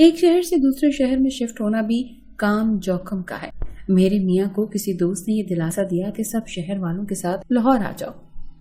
ایک شہر سے دوسرے شہر میں شفٹ ہونا بھی کام جوخم کا ہے۔ میرے میاں کو کسی دوست نے یہ دلاسا دیا کہ سب شہر والوں کے ساتھ لاہور آ جاؤ،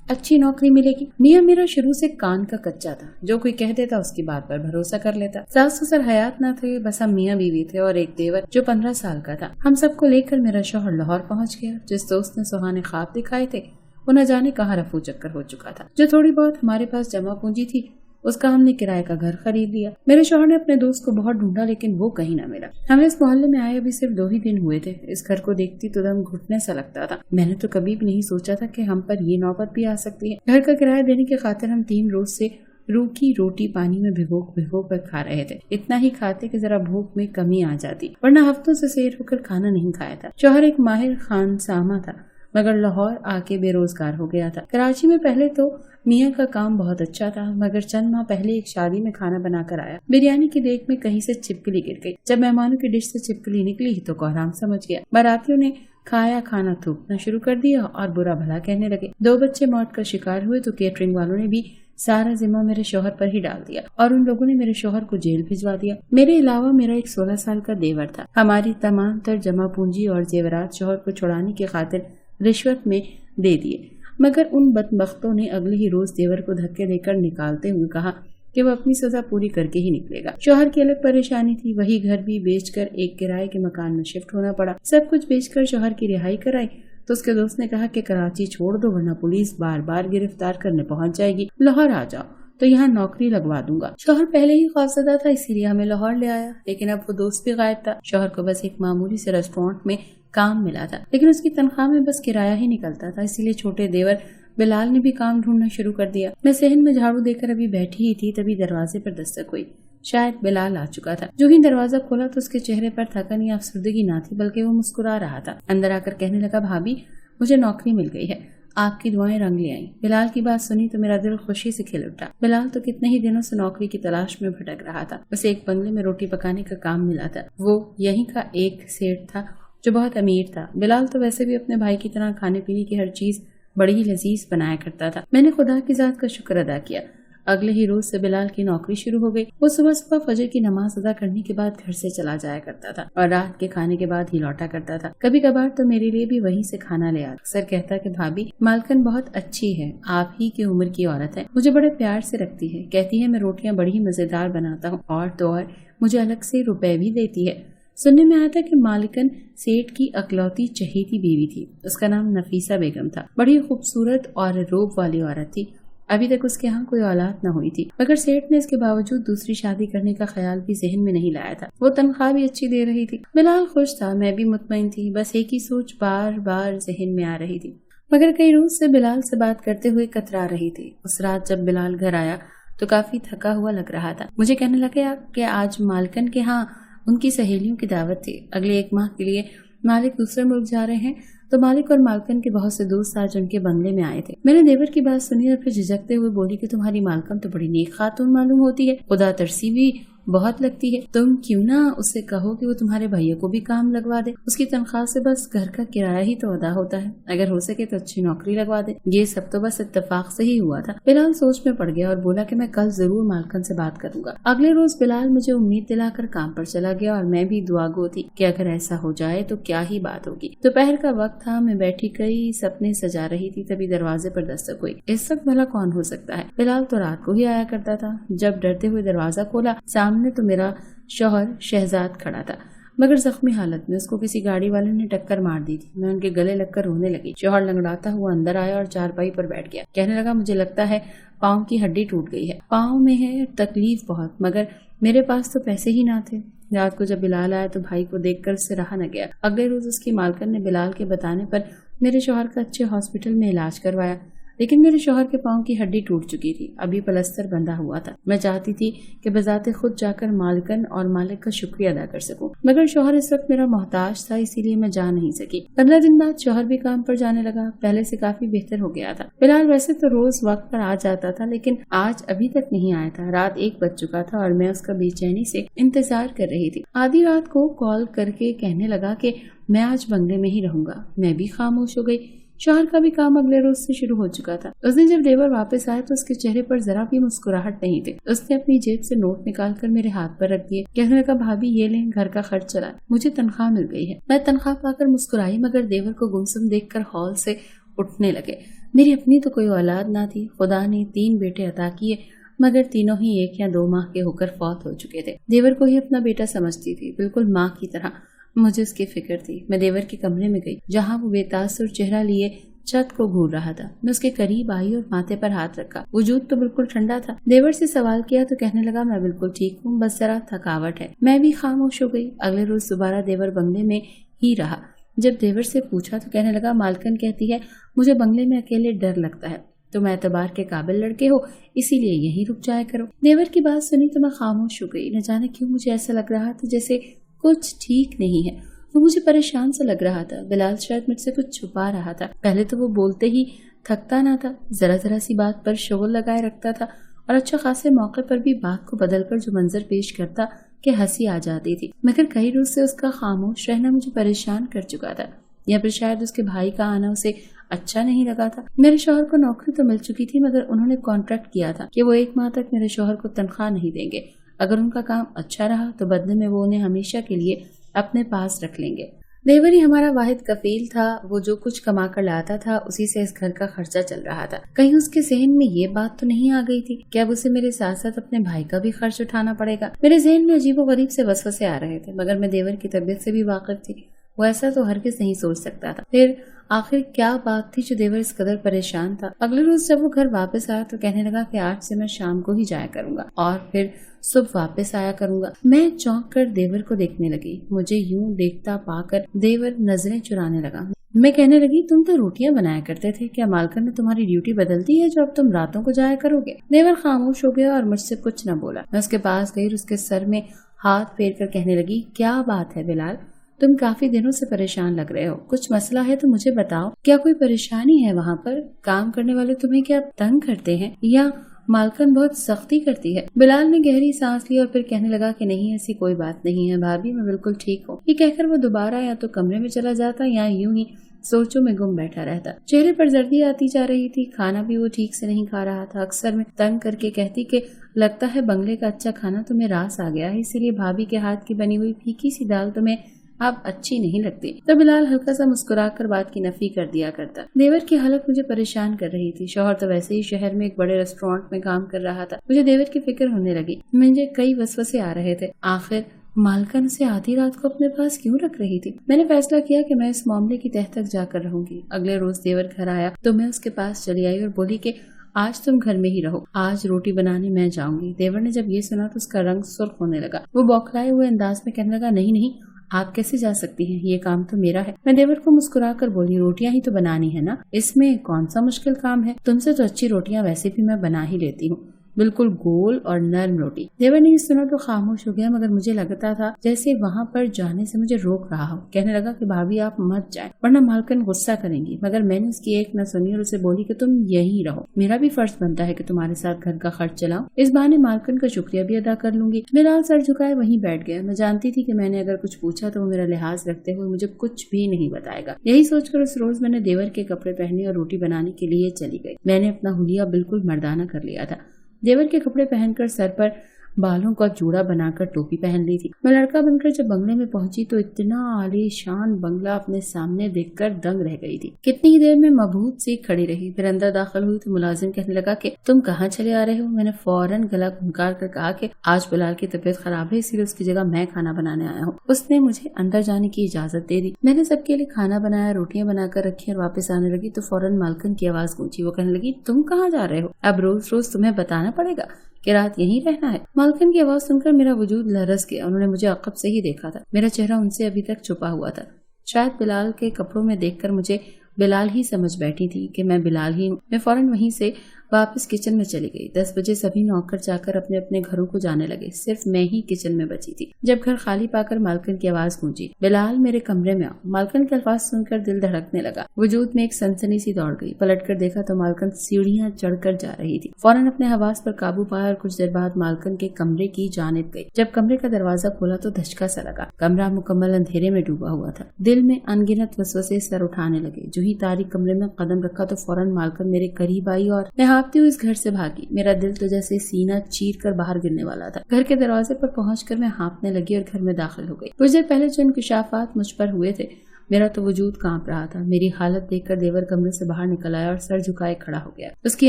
اچھی نوکری ملے گی۔ میاں میرا شروع سے کان کا کچا تھا، جو کوئی کہہ دیتا اس کی بات پر بھروسہ کر لیتا۔ ساس سسر حیات نہ تھے، بس ہم میاں بیوی تھے اور ایک دیور جو 15 سال کا تھا۔ ہم سب کو لے کر میرا شوہر لاہور پہنچ گیا۔ جس دوست نے سہانے خواب دکھائے تھے وہ نہ جانے کہاں رفو چکر ہو چکا تھا۔ جو تھوڑی بہت ہمارے پاس جمع پونجی تھی اس کا ہم نے کرائے کا گھر خرید لیا۔ میرے شوہر نے اپنے دوست کو بہت ڈھونڈا لیکن وہ کہیں نہ ملا۔ ہمیں اس محلے میں آئے ابھی صرف 2 ہی دن ہوئے تھے۔ اس گھر کو دیکھتی تو دم گھٹنے سا لگتا تھا۔ میں نے تو کبھی بھی نہیں سوچا تھا کہ ہم پر یہ نوبت بھی آ سکتی ہے۔ گھر کا کرایہ دینے کی خاطر ہم 3 روز سے روکی روٹی پانی میں بھگو کر کھا رہے تھے۔ اتنا ہی کھاتے کہ ذرا بھوک میں کمی آ جاتی، ورنہ ہفتوں سے سیر ہو کر کھانا نہیں کھایا تھا۔ شوہر ایک ماہر خان سامہ تھا مگر لاہور آ کے بے روزگار ہو گیا تھا۔ کراچی میں پہلے تو میاں کا کام بہت اچھا تھا مگر چند ماہ پہلے ایک شادی میں کھانا بنا کر آیا۔ بریانی کی دیگ میں کہیں سے چھپکلی گر گئی۔ جب مہمانوں کی ڈش سے چھپکلی نکلی تو کوہرام سمجھ گیا۔ باراتیوں نے کھانا تھوکنا شروع کر دیا اور برا بھلا کہنے لگے۔ 2 بچے موت کا شکار ہوئے تو کیٹرنگ والوں نے بھی سارا ذمہ میرے شوہر پر ہی ڈال دیا اور ان لوگوں نے میرے شوہر کو جیل بھجوا دیا۔ میرے علاوہ میرا ایک 16 سال کا دیور تھا۔ ہماری تمام تر جمع پونجی اور زیورات شوہر کو چھڑانے کی خاطر رشوت میں دے دیے، مگر ان بدبختوں نے اگلے ہی روز دیور کو دھکے دے کر نکالتے ہوئے کہا کہ وہ اپنی سزا پوری کر کے ہی نکلے گا۔ شوہر کی الگ پریشانی تھی، وہی گھر بھی بیچ کر ایک کرائے کے مکان میں شفٹ ہونا پڑا۔ سب کچھ بیچ کر شوہر کی رہائی کرائی تو اس کے دوست نے کہا کہ کراچی چھوڑ دو ورنہ پولیس بار بار گرفتار کرنے پہنچ جائے گی، لاہور آ جاؤ تو یہاں نوکری لگوا دوں گا۔ شوہر پہلے ہی خوفزدہ تھا اسی لیے ہمیں لاہور لے آیا، لیکن اب وہ دوست بھی غائب تھا۔ شوہر کو بس ایک معمولی سے ریسٹورانٹ میں کام ملا تھا لیکن اس کی تنخواہ میں بس کرایہ ہی نکلتا تھا، اسی لیے چھوٹے دیور بلال نے بھی کام ڈھونڈنا شروع کر دیا۔ میں صحن میں جھاڑو دے کر ابھی بیٹھی ہی تھی تبھی دروازے پر دستک ہوئی۔ شاید بلال آ چکا تھا۔ جو ہی دروازہ کھولا تو اس کے چہرے پر تھکن یا افسردگی نہ تھی بلکہ وہ مسکرا رہا تھا۔ اندر آ کر کہنے لگا، بھابھی مجھے نوکری مل گئی ہے، آپ کی دعائیں رنگ لے آئیں۔ بلال کی بات سنی تو میرا دل خوشی سے کھل اٹھا۔ بلال تو کتنے ہی دنوں سے نوکری کی تلاش میں بھٹک رہا تھا۔ اسے ایک بنگلے میں روٹی پکانے کا کام ملا تھا۔ وہ یہیں کا ایک سیٹ تھا جو بہت امیر تھا۔ بلال تو ویسے بھی اپنے بھائی کی طرح کھانے پینے کی ہر چیز بڑی ہی لذیذ بنایا کرتا تھا۔ میں نے خدا کی ذات کا شکر ادا کیا۔ اگلے ہی روز سے بلال کی نوکری شروع ہو گئی۔ وہ صبح فجر کی نماز ادا کرنے کے بعد گھر سے چلا جایا کرتا تھا اور رات کے کھانے کے بعد ہی لوٹا کرتا تھا۔ کبھی کبھار تو میرے لیے بھی وہیں سے کھانا لے آتا۔ اکثر کہتا کہ بھابھی مالکن بہت اچھی ہے، آپ ہی کی عمر کی عورت ہے، مجھے بڑے پیار سے رکھتی ہے، کہتی ہے میں روٹیاں بڑی ہی مزیدار بناتا ہوں اور تو اور مجھے الگ سے روپے بھی دیتی ہے۔ سننے میں آیا تھا کہ مالکن سیٹ کی اکلوتی چہیتی بیوی تھی۔ اس کا نام نفیسہ بیگم تھا۔ بڑی خوبصورت اور روب والی عورت تھی۔ ابھی تک اس کے ہاں کوئی اولاد نہ ہوئی تھی مگر سیٹ نے اس کے باوجود دوسری شادی کرنے کا خیال بھی ذہن میں نہیں لایا تھا۔ وہ تنخواہ بھی اچھی دے رہی تھی۔ بلال خوش تھا، میں بھی مطمئن تھی، بس ایک ہی سوچ بار بار ذہن میں آ رہی تھی مگر کئی روز سے بلال سے بات کرتے ہوئے کترا رہی تھی۔ اس رات جب بلال گھر آیا تو کافی تھکا ہوا لگ رہا تھا۔ مجھے کہنے لگا کہ آج مالکن کے ہاں ان کی سہیلیوں کی دعوت تھی، اگلے 1 ماہ کے لیے مالک دوسرے ملک جا رہے ہیں تو مالک اور مالکن کے بہت سے دوست آج ان کے بنگلے میں آئے تھے۔ میں نے دیور کی بات سنی اور پھر جھجکتے ہوئے بولی کہ تمہاری مالکن تو بڑی نیک خاتون معلوم ہوتی ہے، خدا ترسی بھی بہت لگتی ہے، تم کیوں نہ اس سے کہو کہ وہ تمہارے بھائیوں کو بھی کام لگوا دے، اس کی تنخواہ سے بس گھر کا کرایہ ہی تو ادا ہوتا ہے، اگر ہو سکے تو اچھی نوکری لگوا دے۔ یہ سب تو بس اتفاق سے ہی ہوا تھا۔ بلال سوچ میں پڑ گیا اور بولا کہ میں کل ضرور مالکن سے بات کروں گا۔ اگلے روز بلال مجھے امید دلا کر کام پر چلا گیا اور میں بھی دعا گو تھی کہ اگر ایسا ہو جائے تو کیا ہی بات ہوگی۔ دوپہر کا وقت تھا، میں بیٹھی کئی سپنے سجا رہی تھی تبھی دروازے پر دستک ہوئی۔ اس وقت بھلا کون ہو سکتا ہے؟ بلال تو رات کو ہی آیا کرتا تھا۔ جب ڈرتے ہوئے دروازہ کھولا سامنے تو میرا شوہر شہزاد کھڑا تھا مگر زخمی حالت میں، اس کو کسی گاڑی والے نے ٹکر مار دی تھی۔ میں ان کے گلے لگ کر رونے لگی۔ شوہر لنگڑاتا ہوا اندر آیا اور چارپائی پر بیٹھ گیا۔ کہنے لگا مجھے لگتا ہے پاؤں کی ہڈی ٹوٹ گئی ہے، پاؤں میں ہے تکلیف بہت، مگر میرے پاس تو پیسے ہی نہ تھے۔ رات کو جب بلال آیا تو بھائی کو دیکھ کر اس سے رہا نہ گیا۔ اگلے روز اس کی مالکن نے بلال کے بتانے پر میرے شوہر کا اچھے ہاسپٹل میں علاج کروایا لیکن میرے شوہر کے پاؤں کی ہڈی ٹوٹ چکی تھی، ابھی پلستر بندھا ہوا تھا۔ میں چاہتی تھی کہ بذات خود جا کر مالکن اور مالک کا شکریہ ادا کر سکوں مگر شوہر اس وقت میرا محتاج تھا، اسی لیے میں جا نہیں سکی۔ 15 دن بعد شوہر بھی کام پر جانے لگا، پہلے سے کافی بہتر ہو گیا تھا۔ بلال ویسے تو روز وقت پر آ جاتا تھا لیکن آج ابھی تک نہیں آیا تھا۔ رات 1 بج چکا تھا اور میں اس کا بے چینی سے انتظار کر رہی تھی۔ آدھی رات کو کال کر کے کہنے لگا کہ میں آج بنگلے میں ہی رہوں گا۔ میں بھی خاموش ہو گئی۔ शौहर का भी काम अगले रोज से शुरू हो चुका था। उस दिन जब देवर वापस आए तो उसके चेहरे पर जरा भी मुस्कुराहट नहीं थी। उसने अपनी जेब से नोट निकाल कर मेरे हाथ पर रख दिए। कहने लगा, भाभी ये लें, घर का खर्च चला, मुझे तनख्वाह मिल गई है। मैं तनख्वाह पाकर मुस्कुराई, मगर देवर को गुमसुम देखकर हॉल से उठने लगे। मेरी अपनी तो कोई औलाद ना थी। खुदा ने 3 बेटे अता किए, मगर तीनों ही 1 या 2 माह के होकर फौत हो चुके थे। देवर को ही अपना बेटा समझती थी, बिल्कुल माँ की तरह। मुझे उसकी फिक्र थी। मैं देवर के कमरे में गई, जहाँ वो बेतासुर चेहरा लिए छत को घूर रहा था। मैं उसके करीब आई और माथे पर हाथ रखा। वजूद तो बिल्कुल ठंडा था। देवर से सवाल किया तो कहने लगा, मैं बिल्कुल ठीक हूँ, बस जरा थकावट है। मैं भी खामोश हो गई। अगले रोज दोबारा देवर बंगले में ही रहा। जब देवर से पूछा तो कहने लगा, मालकन कहती है मुझे बंगले में अकेले डर लगता है। तुम एतबार के काबिल लड़के हो, इसीलिए यहीं रुक जाया करो। देवर की बात सुनी तो मैं खामोश हो गई। न जाने क्यों मुझे ऐसा लग रहा था जैसे कुछ ठीक नहीं है। वो मुझे परेशान सा लग रहा था। बिलाल शायद मुझसे कुछ छुपा रहा था। पहले तो वो बोलते ही थकता ना था, जरा जरा सी बात पर शोर लगाए रखता था, और अच्छा खासे मौके पर भी बात को बदलकर जो मंजर पेश करता कि हंसी आ जाती थी। मगर कई रोज से उसका खामोश रहना मुझे परेशान कर चुका था। या फिर शायद उसके भाई का आना उसे अच्छा नहीं लगा था। मेरे शौहर को नौकरी तो मिल चुकी थी, मगर उन्होंने कॉन्ट्रैक्ट किया था कि वो 1 माह तक मेरे शौहर को तनख्वाह नहीं देंगे। अगर उनका काम अच्छा रहा तो बदले में वो उन्हें हमेशा के लिए अपने पास रख लेंगे। देवर ही हमारा वाहिद कफील था। वो जो कुछ कमा कर लाता था उसी से इस घर का खर्चा चल रहा था। कहीं उसके जहन में ये बात तो नहीं आ गई थी कि अब उसे मेरे साथ साथ अपने भाई का भी खर्च उठाना पड़ेगा। मेरे जहन में अजीबोगरीब से वसवसे आ रहे थे, मगर मैं देवर की तबीयत से भी वाकिफ थी। वो ऐसा तो हरगिज़ नहीं सोच सकता था। फिर आखिर क्या बात थी जो देवर इस कदर परेशान था। अगले रोज जब वो घर वापस आया तो कहने लगा कि आज से मैं शाम को ही जाया करूंगा और फिर सुबह वापस आया करूंगा। मैं चौंक कर देवर को देखने लगी। मुझे यूं देखता पाकर देवर नजरें चुराने लगा। मैं कहने लगी, तुम तो रोटियां बनाया करते थे, क्या मालकन ने तुम्हारी ड्यूटी बदल दी है जो अब तुम रातों को जाया करोगे? देवर खामोश हो गया और मुझसे कुछ न बोला। मैं उसके पास गई और उसके सर में हाथ फेर कर कहने लगी, क्या बात है बिलाल, तुम काफी दिनों से परेशान लग रहे हो। कुछ मसला है तो मुझे बताओ। क्या कोई परेशानी है वहाँ पर? काम करने वाले तुम्हें क्या तंग करते हैं या मालकन बहुत सख्ती करती है? बिलाल ने गहरी सांस ली और फिर कहने लगा कि नहीं, ऐसी कोई बात नहीं है भाभी, मैं बिल्कुल ठीक हूँ। ये कहकर वो दोबारा या तो कमरे में चला जाता या यूं ही सोचों में गुम बैठा रहता। चेहरे पर जर्दी आती जा रही थी। खाना भी वो ठीक से नहीं खा रहा था। अक्सर मैं तंग करके कहती कि लगता है बंगले का अच्छा खाना तुम्हें रास आ गया है, इसीलिए भाभी के हाथ की बनी हुई फीकी सी दाल तुम्हें अब अच्छी नहीं लगती। तो बिलाल हल्का सा मुस्कुराकर बात की नफी कर दिया करता। देवर की हालत मुझे परेशान कर रही थी। शौहर तो वैसे ही शहर में एक बड़े रेस्टोरेंट में काम कर रहा था। मुझे देवर की फिक्र होने लगी। मुझे कई वसवसे आ रहे थे। आखिर मालकन से आधी रात को अपने पास क्यों रख रही थी? मैंने फैसला किया कि मैं इस मामले की तह तक जाकर रहूंगी। अगले रोज देवर घर आया तो मैं उसके पास चली आई और बोली कि आज तुम घर में ही रहो, आज रोटी बनाने मैं जाऊंगी। देवर ने जब ये सुना तो उसका रंग सुर्ख होने लगा। वो बौखलाए हुए अंदाज में कहने लगा, नहीं नहीं, आप कैसे जा सकती हैं, ये काम तो मेरा है। मैं देवर को मुस्कुरा कर बोली, रोटियां ही तो बनानी है ना, इसमें कौन सा मुश्किल काम है? तुमसे तो अच्छी रोटियां वैसे भी मैं बना ही लेती हूँ, बिल्कुल गोल और नरम रोटी। देवर ने सुना तो खामोश हो गया, मगर मुझे लगता था जैसे वहाँ पर जाने से मुझे रोक रहा हो। कहने लगा कि भाभी आप मत जाएं, वरना मालकन गुस्सा करेंगी। मगर मैंने उसकी एक न सुनी और उसे बोली कि तुम यहीं रहो, मेरा भी फर्ज बनता है कि तुम्हारे साथ घर का खर्च चलाऊं। इस बहाने मालकन का शुक्रिया भी अदा कर लूंगी। बिलाल सर झुकाए वहीं बैठ गया। मैं जानती थी कि मैंने अगर कुछ पूछा तो वो मेरा लिहाज रखते हुए मुझे कुछ भी नहीं बताएगा। यही सोचकर उस रोज मैंने देवर के कपड़े पहने और रोटी बनाने के लिए चली गई। मैंने अपना हुलिया बिल्कुल मर्दाना कर लिया था। देवर के कपड़े पहनकर सर पर बालों का जूड़ा बनाकर टोपी पहन ली थी। मैं लड़का बनकर जब बंगले में पहुंची तो इतना आलीशान बंगला अपने सामने देखकर दंग रह गई थी। कितनी ही देर में मबहूत सी खड़ी रही। फिर अंदर दाखिल हुई तो मुलाजिम कहने लगा कि तुम कहाँ चले आ रहे हो? मैंने फौरन गला घुंकार कर कहा कि आज बिलाल की तबीयत खराब है, इसीलिए उसकी जगह मैं खाना बनाने आया हूँ। उसने मुझे अंदर जाने की इजाजत दे दी। मैंने सबके लिए खाना बनाया, रोटियां बनाकर रखी और वापस आने लगी तो फौरन मालकन की आवाज गूंजी। वो कहने लगी, तुम कहाँ जा रहे हो? अब रोज रोज तुम्हें बताना पड़ेगा कि रात यहीं रहना है। मालकन की आवाज सुनकर मेरा वजूद लरस गया। उन्होंने मुझे अकब से ही देखा था। मेरा चेहरा उनसे अभी तक छुपा हुआ था। शायद बिलाल के कपड़ों में देखकर मुझे बिलाल ही समझ बैठी थी कि मैं बिलाल ही हूँ। मैं फौरन वहीं से वापस किचन में चली गई। 10 बजे सभी नौकर जाकर अपने अपने घरों को जाने लगे। सिर्फ मैं ही किचन में बची थी। जब घर खाली पाकर मालकिन की आवाज गूंजी, बिलाल मेरे कमरे में आओ। मालकिन के अल्फाज सुनकर दिल धड़कने लगा। वजूद में एक सनसनी सी दौड़ गई। पलटकर देखा तो मालकिन सीढ़ियां चढ़कर जा रही थी। फौरन अपने हवास पर काबू पाया और कुछ देर बाद मालकिन के कमरे की जानिब गई। जब कमरे का दरवाजा खोला तो धचका सा लगा। कमरा मुकम्मल अंधेरे में डूबा हुआ था। दिल में अनगिनत वसवसे सर उठाने लगे। जो ही तारीख कमरे में कदम रखा तो फौरन मालकिन मेरे करीब आई और मैं हाँफती हुई इस घर से भागी। मेरा दिल तो जैसे सीना चीर कर बाहर गिरने वाला था। घर के दरवाजे पर पहुंचकर मैं हाँफने लगी और घर में दाखिल हो गई। कुछ देर पहले जो इंकिशाफात मुझ पर हुए थे, मेरा तो वजूद कांप रहा था। मेरी हालत देखकर देवर कमरे से बाहर निकल आया और सर झुकाए खड़ा हो गया। उसकी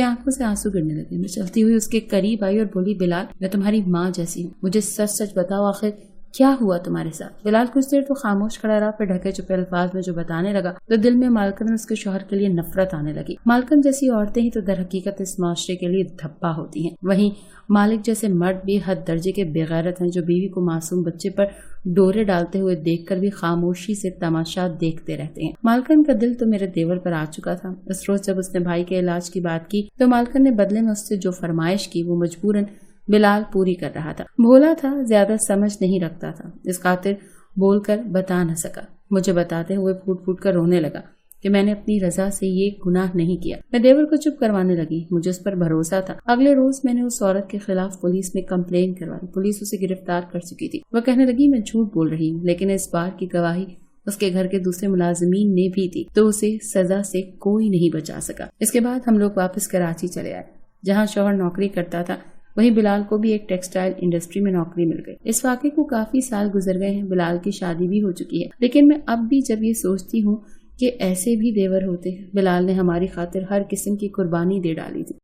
आंखों से आंसू गिरने लगे। मैं चलती हुई उसके करीब आई और बोली, बिलाल, मैं तुम्हारी माँ जैसी हूँ, मुझे सच सच बताओ, आखिर क्या हुआ तुम्हारे साथ? बिलाल कुछ देर तो खामोश खड़ा रहा, फिर ढके छुपे अल्फाज में जो बताने लगा तो दिल में मालकिन और उसके शौहर के लिए नफरत आने लगी। मालकिन जैसी औरतें ही तो दर हकीकत इस माशरे के लिए धब्बा होती हैं। वहीं मालिक जैसे मर्द भी हद दर्जे के बेगैरत हैं, जो बीवी को मासूम बच्चे पर डोरे डालते हुए देखकर भी खामोशी से तमाशा देखते रहते हैं। मालकिन का दिल तो मेरे देवर पर आ चुका था। उस रोज जब उसने भाई के इलाज की बात की तो मालकिन ने बदले में उससे जो फरमाइश की वो मजबूरन बिलाल पूरी कर रहा था। भोला था, ज्यादा समझ नहीं रखता था, इस खातिर बोलकर बता न सका। मुझे बताते हुए फूट फूट कर रोने लगा कि मैंने अपनी रजा से ये गुनाह नहीं किया। मैं देवर को चुप करवाने लगी। मुझे उस पर भरोसा था। अगले रोज मैंने उस औरत के खिलाफ पुलिस में कंप्लेन करवाई। पुलिस उसे गिरफ्तार कर चुकी थी। वह कहने लगी मैं झूठ बोल रही हूँ, लेकिन इस बार की गवाही उसके घर के दूसरे मुलाजिमीन ने भी दी, तो उसे सजा से कोई नहीं बचा सका। इसके बाद हम लोग वापस कराची चले आए, जहाँ शौहर नौकरी करता था। वहीं बिलाल को भी एक टेक्सटाइल इंडस्ट्री में नौकरी मिल गई। इस वाक़े को काफी साल गुजर गए हैं। बिलाल की शादी भी हो चुकी है, लेकिन मैं अब भी जब ये सोचती हूँ कि ऐसे भी देवर होते हैं। बिलाल ने हमारी खातिर हर किस्म की कुर्बानी दे डाली थी।